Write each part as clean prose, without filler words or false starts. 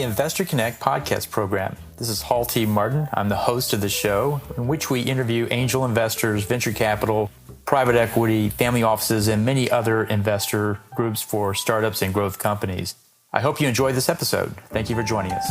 Investor Connect podcast program. This is Hall T. Martin. I'm the host of the show, in which we interview angel investors, venture capital, private equity, family offices, and many other investor groups for startups and growth companies. I hope you enjoy this episode. Thank you for joining us.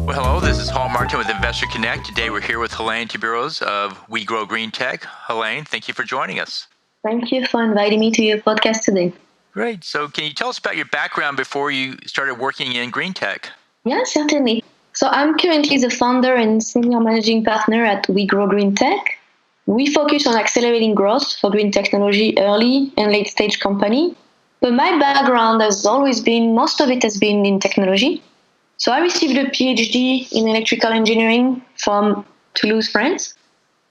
Well, hello, this is Hall Martin with Investor Connect. Today we're here with Hélène Thibieroz of We Grow Green Tech. Hélène, thank you for joining us. Thank you for inviting me to your podcast today. Great. So can you tell us about your background before you started working in green tech? Yeah, certainly. So I'm currently the founder and senior managing partner at We Grow Green Tech. We focus on accelerating growth for green technology early and late stage company. But my background has always been, most of it has been in technology. So I received a PhD in electrical engineering from Toulouse, France.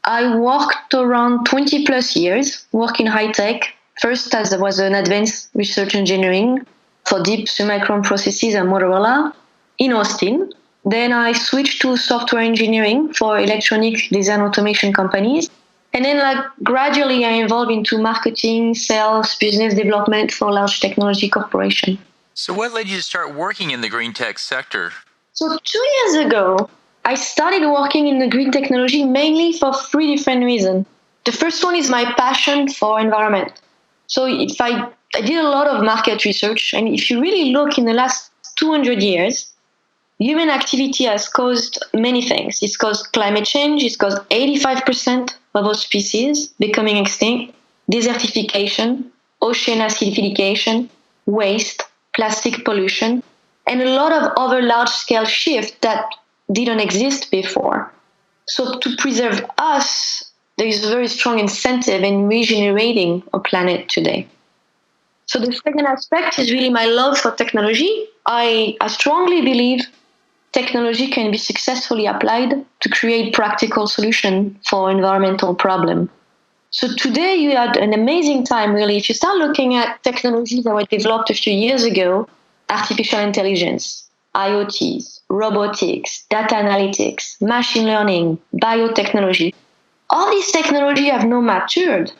I worked around 20 plus years, working high tech. First, as I was an advanced research engineering for deep submicron processes at Motorola in Austin. Then I switched to software engineering for electronic design automation companies. And then gradually I evolved into marketing, sales, business development for large technology corporations. So what led you to start working in the green tech sector? So 2 years ago, I started working in the green technology mainly for three different reasons. The first one is my passion for environment. So if I did a lot of market research, and if you really look in the last 200 years, human activity has caused many things. It's caused climate change. It's caused 85% of our species becoming extinct, desertification, ocean acidification, waste, plastic pollution, and a lot of other large-scale shifts that didn't exist before. So to preserve us, there is a very strong incentive in regenerating our planet today. So the second aspect is really my love for technology. I strongly believe technology can be successfully applied to create practical solutions for environmental problems. So today you had an amazing time, really. If you start looking at technologies that were developed a few years ago, artificial intelligence, IoTs, robotics, data analytics, machine learning, biotechnology, all these technologies have now matured.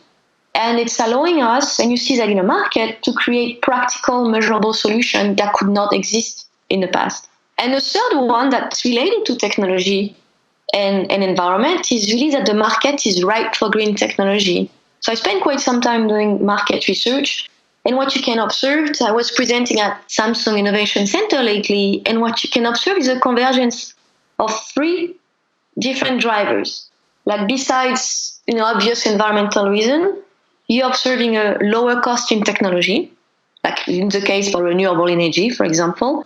And it's allowing us, and you see that in the market, to create practical, measurable solutions that could not exist in the past. And the third one that's related to technology and environment is really that the market is ripe for green technology. So I spent quite some time doing market research. And what you can observe, I was presenting at Samsung Innovation Center lately, and what you can observe is a convergence of three different drivers. Like besides, obvious environmental reason, you're observing a lower cost in technology, like in the case for renewable energy, for example.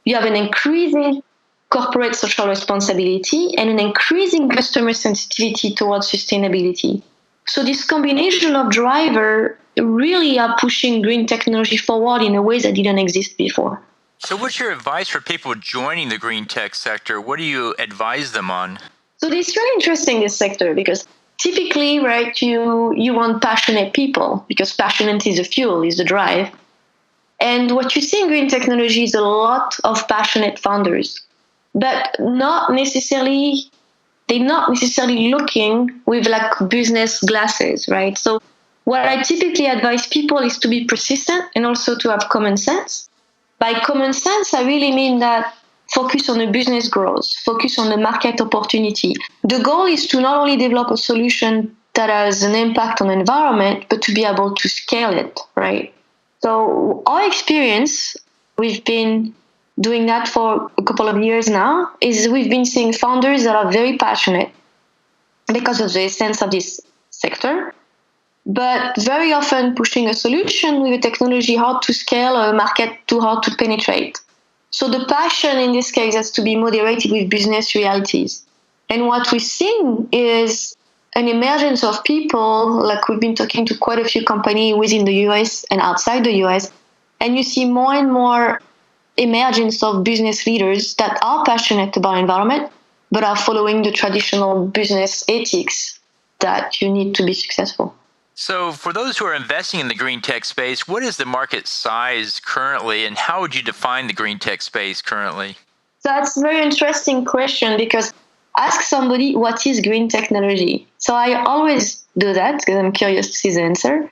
You have an increasing corporate social responsibility and an increasing customer sensitivity towards sustainability. So this combination of drivers really are pushing green technology forward in a way that didn't exist before. So what's your advice for people joining the green tech sector? What do you advise them on? So it's really interesting, this sector, because typically, right, you want passionate people, because passionate is the fuel, is the drive. And what you see in green technology is a lot of passionate founders, but they're not necessarily looking with business glasses, right? So what I typically advise people is to be persistent and also to have common sense. By common sense, I really mean that focus on the business growth, focus on the market opportunity. The goal is to not only develop a solution that has an impact on the environment, but to be able to scale it, right? So our experience, we've been doing that for a couple of years now, is we've been seeing founders that are very passionate because of the essence of this sector, but very often pushing a solution with a technology hard to scale or a market too hard to penetrate. So the passion in this case has to be moderated with business realities. And what we've seen is an emergence of people, like we've been talking to quite a few companies within the US and outside the US, and you see more and more emergence of business leaders that are passionate about environment, but are following the traditional business ethics that you need to be successful. So for those who are investing in the green tech space, what is the market size currently, and how would you define the green tech space currently? That's a very interesting question, because ask somebody, what is green technology? So I always do that because I'm curious to see the answer.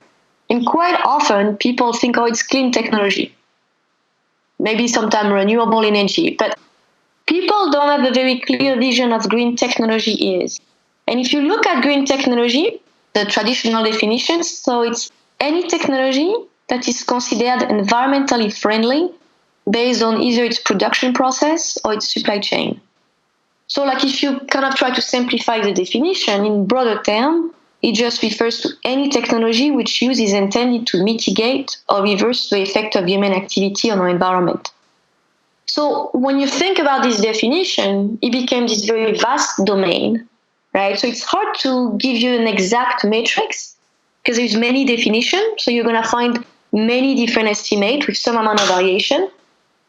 And quite often people think, oh, it's clean technology. Maybe sometimes renewable energy, but people don't have a very clear vision of green technology is. And if you look at green technology, the traditional definitions, so it's any technology that is considered environmentally friendly based on either its production process or its supply chain. So like if you kind of try to simplify the definition in broader terms, it just refers to any technology which use is intended to mitigate or reverse the effect of human activity on our environment. So when you think about this definition, it became this very vast domain, right? So it's hard to give you an exact matrix because there's many definitions. So you're going to find many different estimates with some amount of variation.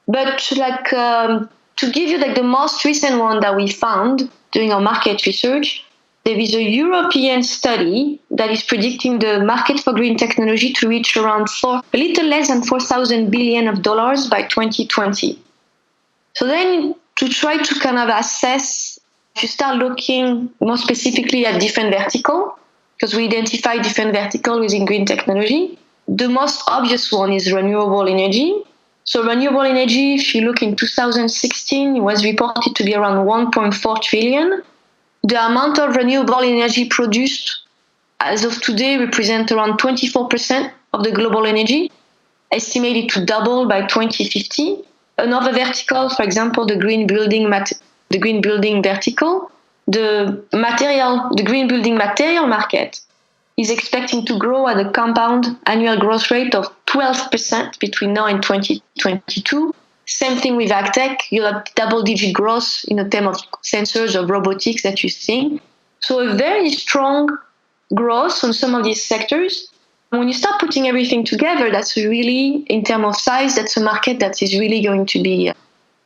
But like to give you like the most recent one that we found during our market research, there is a European study that is predicting the market for green technology to reach around a little less than $4,000 billion by 2020. So then to try to kind of assess, if you start looking more specifically at different verticals, because we identify different verticals within green technology, the most obvious one is renewable energy. So renewable energy, if you look in 2016, it was reported to be around 1.4 trillion. The amount of renewable energy produced as of today represents around 24% of the global energy, estimated to double by 2050. Another vertical, for example, the green building vertical, the green building material market is expecting to grow at a compound annual growth rate of 12% between now and 2022. Same thing with agtech. You'll have double-digit growth in terms of sensors or robotics that you see. So a very strong growth on some of these sectors. When you start putting everything together, that's really, in terms of size, that's a market that is really going to be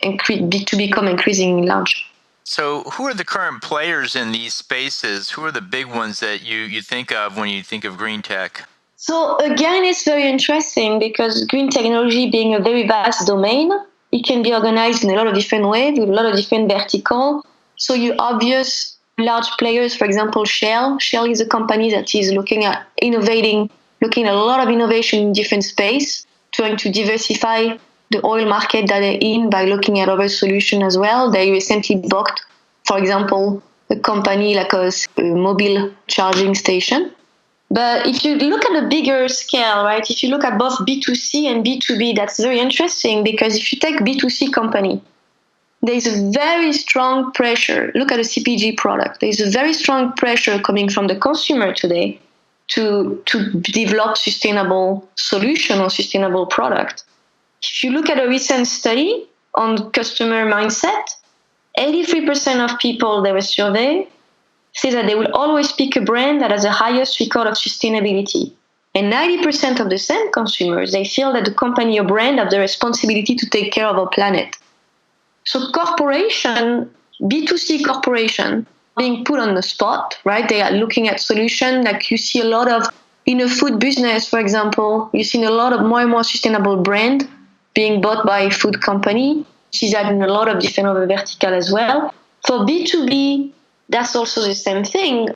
to become increasingly large. So who are the current players in these spaces? Who are the big ones that you think of when you think of green tech? So again, it's very interesting because green technology being a very vast domain, it can be organized in a lot of different ways with a lot of different verticals. So your obvious large players, for example, Shell. Shell is a company that is looking at innovating, looking at a lot of innovation in different space, trying to diversify the oil market that they're in by looking at other solutions as well. They recently bought, for example, a company like a mobile charging station. But if you look at a bigger scale, right, if you look at both B2C and B2B, that's very interesting because if you take B2C company, there's a very strong pressure. Look at a CPG product. There's a very strong pressure coming from the consumer today to develop sustainable solution or sustainable product. If you look at a recent study on customer mindset, 83% of people that were surveyed say that they will always pick a brand that has the highest record of sustainability. And 90% of the same consumers, they feel that the company or brand have the responsibility to take care of our planet. So corporation, B2C corporation, being put on the spot, right? They are looking at solutions like you see a lot of, in a food business, for example, you've seen a lot of more and more sustainable brand being bought by a food company. You see that in a lot of different other verticals as well. For B2B, that's also the same thing.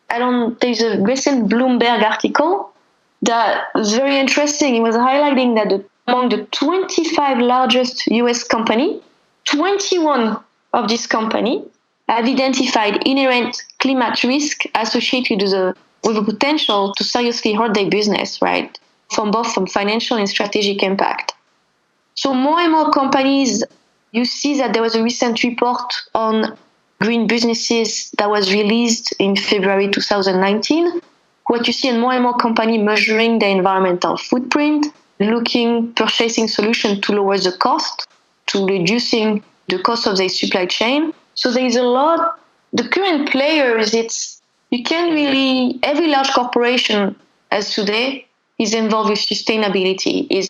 There's a recent Bloomberg article that was very interesting. It was highlighting that among the 25 largest US companies, 21 of these companies have identified inherent climate risk associated with the potential to seriously hurt their business, right? From financial and strategic impact. So more and more companies, you see that there was a recent report on green businesses that was released in February 2019. What you see in more and more companies measuring their environmental footprint, purchasing solutions to lower the cost, to reducing the cost of their supply chain. So there is a lot. The current players, every large corporation as today is involved with sustainability, is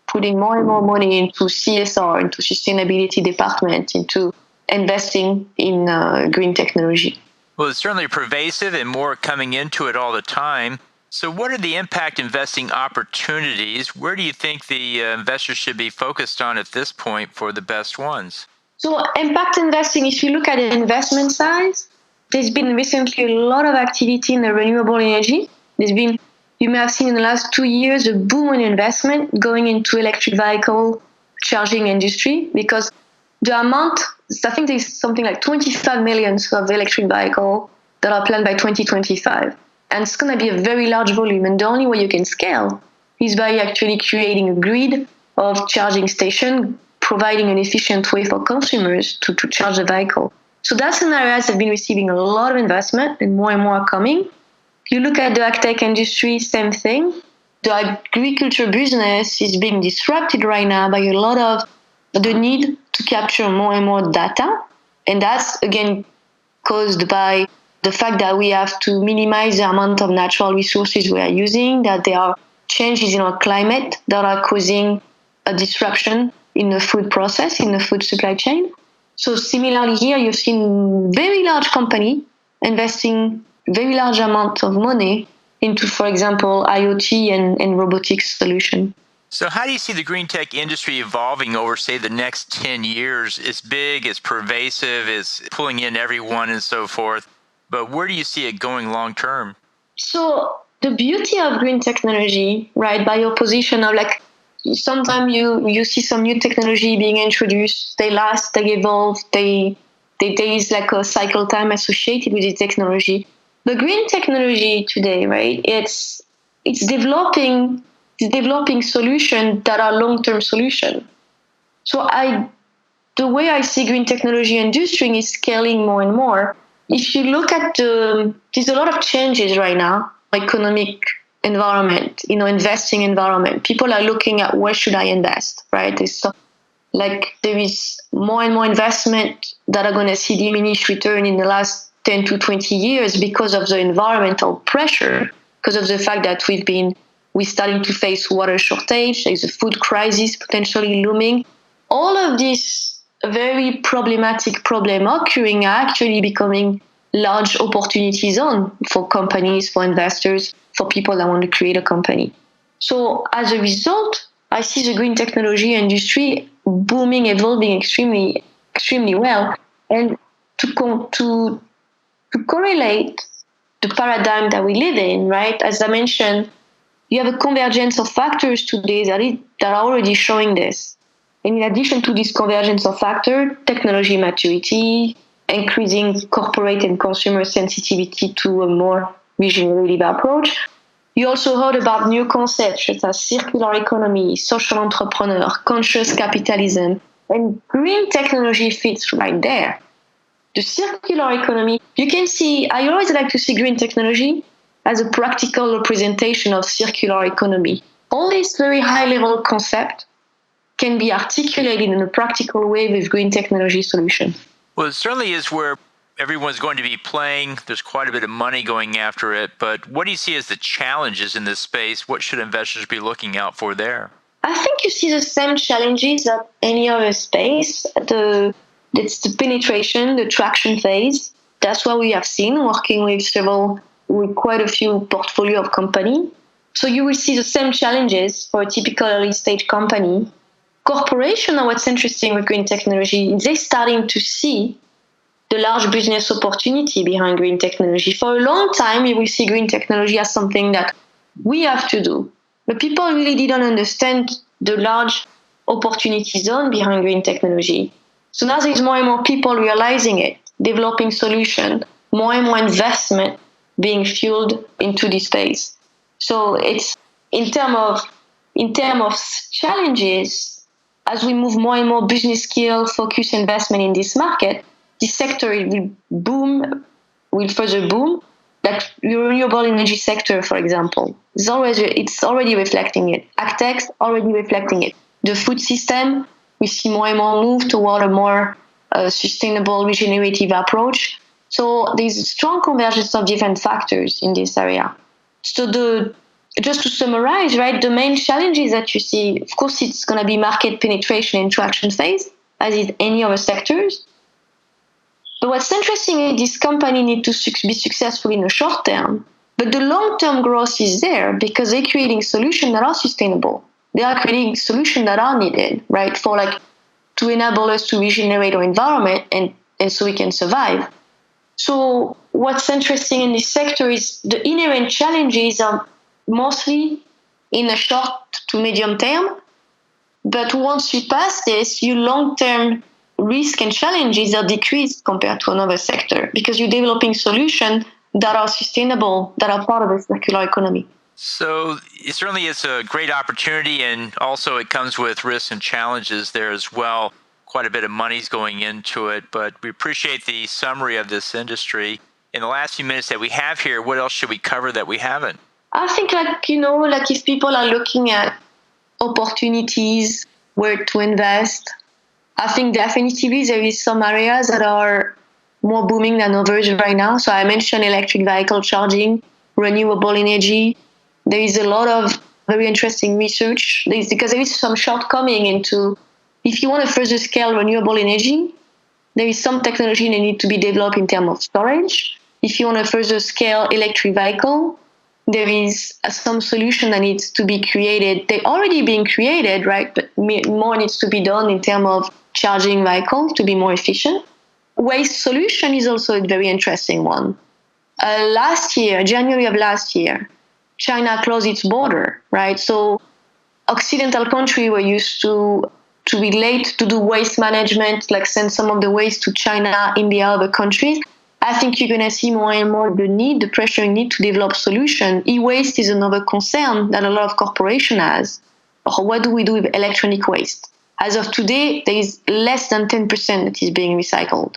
putting more and more money into CSR, into sustainability department, into investing in green technology. Well, it's certainly pervasive and more coming into it all the time. So what are the impact investing opportunities? Where do you think the investors should be focused on at this point for the best ones? So impact investing, if you look at the investment side, there's been recently a lot of activity in the renewable energy. There's been you may have seen in the last 2 years a boom in investment going into electric vehicle charging industry, because the amount, I think there's something like 25 million of electric vehicles that are planned by 2025. And it's going to be a very large volume. And the only way you can scale is by actually creating a grid of charging stations, providing an efficient way for consumers to charge the vehicle. So that's an area that's been receiving a lot of investment, and more are coming. You look at the agtech industry, same thing. The agriculture business is being disrupted right now by a lot of the need to capture more and more data. And that's, again, caused by the fact that we have to minimize the amount of natural resources we are using, that there are changes in our climate that are causing a disruption in the food process, in the food supply chain. So similarly here, you've seen very large company investing very large amount of money into, for example, IoT and robotics solution. So how do you see the green tech industry evolving over, say, the next 10 years? It's big, it's pervasive, it's pulling in everyone and so forth. But where do you see it going long term? So the beauty of green technology, right, by your position of like, sometimes you see some new technology being introduced, they last, they evolve, there is like a cycle time associated with the technology. The green technology today, right, it's developing solutions that are long-term solutions. So the way I see green technology industry is scaling more and more. If you look at there's a lot of changes right now, economic environment, investing environment. People are looking at where should I invest, right? There is more and more investment that are going to see diminished return in the last 10 to 20 years because of the environmental pressure, because of the fact that we're starting to face water shortage, there's a food crisis potentially looming. All of these very problematic problems occurring are actually becoming large opportunity zone for companies, for investors, for people that want to create a company. So as a result, I see the green technology industry booming, evolving extremely, extremely well. And to correlate the paradigm that we live in, right? As I mentioned, you have a convergence of factors today that are already showing this. And in addition to this convergence of factors, technology maturity, increasing corporate and consumer sensitivity to a more regenerative approach. You also heard about new concepts such as circular economy, social entrepreneur, conscious capitalism, and green technology fits right there. The circular economy, you can see, I always like to see green technology as a practical representation of circular economy. All these very high-level concepts can be articulated in a practical way with green technology solutions. Well, it certainly is where everyone's going to be playing. There's quite a bit of money going after it. But what do you see as the challenges in this space? What should investors be looking out for there? I think you see the same challenges that any other space. It's the penetration, the traction phase. That's what we have seen working with quite a few portfolio of company. So you will see the same challenges for a typical early stage company. Corporation, and what's interesting with green technology, is they're starting to see the large business opportunity behind green technology. For a long time, you will see green technology as something that we have to do. But people really didn't understand the large opportunity zone behind green technology. So now there's more and more people realizing it, developing solutions, more and more investment being fueled into this space. So it's in terms of challenges, as we move more and more business skill focused investment in this market, this sector will further boom. Like the renewable energy sector, for example, it's already reflecting it. Agtech already reflecting it. The food system, we see more and more move toward a more sustainable, regenerative approach. So there's a strong convergence of different factors in this area. So just to summarize, right, the main challenges that you see, of course, it's going to be market penetration and traction phase, as in any other sectors. But what's interesting is this company need to be successful in the short term, but the long-term growth is there because they're creating solutions that are sustainable. They are creating solutions that are needed, right, to enable us to regenerate our environment and so we can survive. So what's interesting in this sector is the inherent challenges of mostly in a short to medium term. But once you pass this, your long-term risk and challenges are decreased compared to another sector because you're developing solutions that are sustainable, that are part of the circular economy. So it certainly is a great opportunity, and also it comes with risks and challenges there as well. Quite a bit of money's going into it, but we appreciate the summary of this industry. In the last few minutes that we have here, what else should we cover that we haven't? I think, if people are looking at opportunities, where to invest, I think definitely there is some areas that are more booming than others right now. So I mentioned electric vehicle charging, renewable energy. There is a lot of very interesting research because there is some shortcoming into, if you want to further scale renewable energy, there is some technology that need to be developed in terms of storage. If you want to further scale electric vehicle, there is some solution that needs to be created. They're already being created, right? But more needs to be done in terms of charging vehicles to be more efficient. Waste solution is also a very interesting one. January of last year, China closed its border, right? So Occidental countries were used to be late to do waste management, like send some of the waste to China, India, other countries. I think you're going to see more and more the pressure need to develop solutions. E-waste is another concern that a lot of corporations has. What do we do with electronic waste? As of today, there is less than 10% that is being recycled.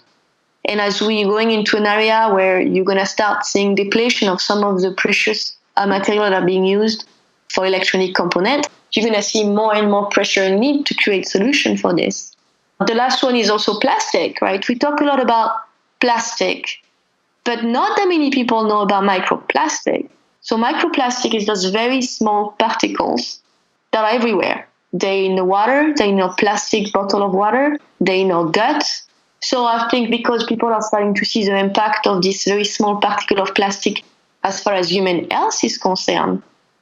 And as we're going into an area where you're going to start seeing depletion of some of the precious materials that are being used for electronic components, you're going to see more and more pressure and need to create solutions for this. The last one is also plastic, right? We talk a lot about plastic, but not that many people know about microplastic. So microplastic is those very small particles that are everywhere. They're in the water, they're in a plastic bottle of water, they're in our gut. So I think because people are starting to see the impact of this very small particle of plastic as far as human health is concerned,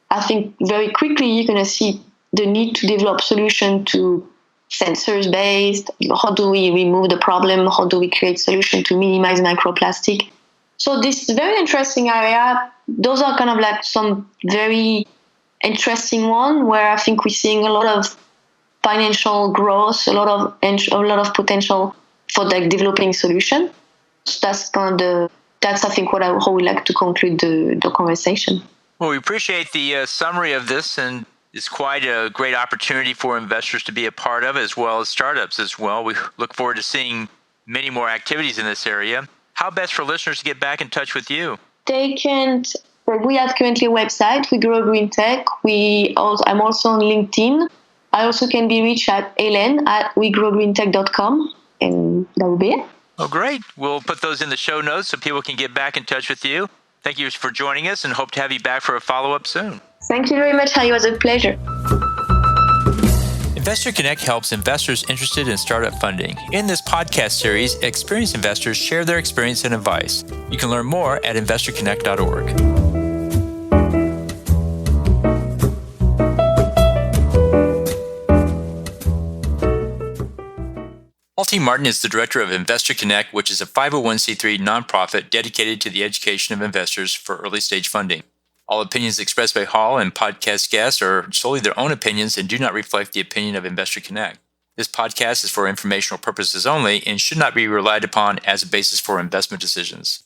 I think very quickly you're going to see the need to develop solutions to sensors based. How do we remove the problem? How do we create solutions to minimize microplastic? So this very interesting area, those are kind of like some very interesting one where I think we're seeing a lot of financial growth, a lot of potential for like developing solution. So that's I think how we like to conclude the conversation. Well, we appreciate the summary of this, and it's quite a great opportunity for investors to be a part of, as well as startups as well. We look forward to seeing many more activities in this area. How best for listeners to get back in touch with you? We have currently a website, We Grow Green Tech. I'm also on LinkedIn. I also can be reached at Hélène at wegrowgreentech.com, and that will be it. Oh, great. We'll put those in the show notes so people can get back in touch with you. Thank you for joining us, and hope to have you back for a follow-up soon. Thank you very much. It was a pleasure. Investor Connect helps investors interested in startup funding. In this podcast series, experienced investors share their experience and advice. You can learn more at investorconnect.org. Hélène Martin is the director of Investor Connect, which is a 501c3 nonprofit dedicated to the education of investors for early-stage funding. All opinions expressed by Hall and podcast guests are solely their own opinions and do not reflect the opinion of Investor Connect. This podcast is for informational purposes only and should not be relied upon as a basis for investment decisions.